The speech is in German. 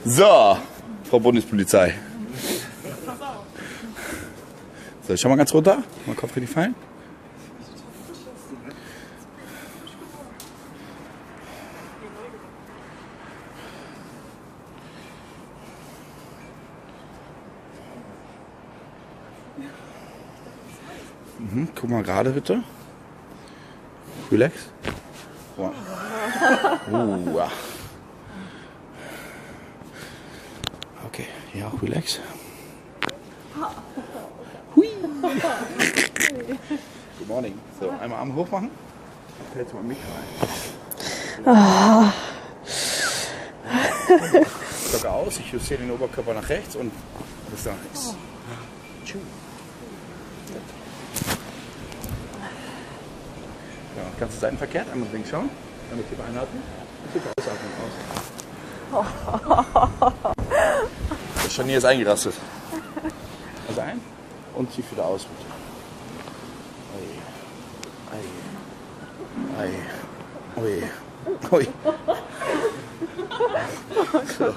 So, Frau Bundespolizei. So, schau mal ganz runter. Mal Kopf richtig fallen. Guck mal gerade bitte. Relax. Wow. Ja. Okay, ja, auch relax. Hui. Good morning. So, einmal Arme hoch machen. Hältst du mal mich rein. Stock aus, ich justiere den Oberkörper nach rechts und bis nach links. Ja, kannst du seitenverkehrt einmal links schauen, damit tiefer einatmen und tiefer ausatmen. Das Scharnier ist eingerastet. Also ein und tief wieder aus. Ui. Ui. Ui. So.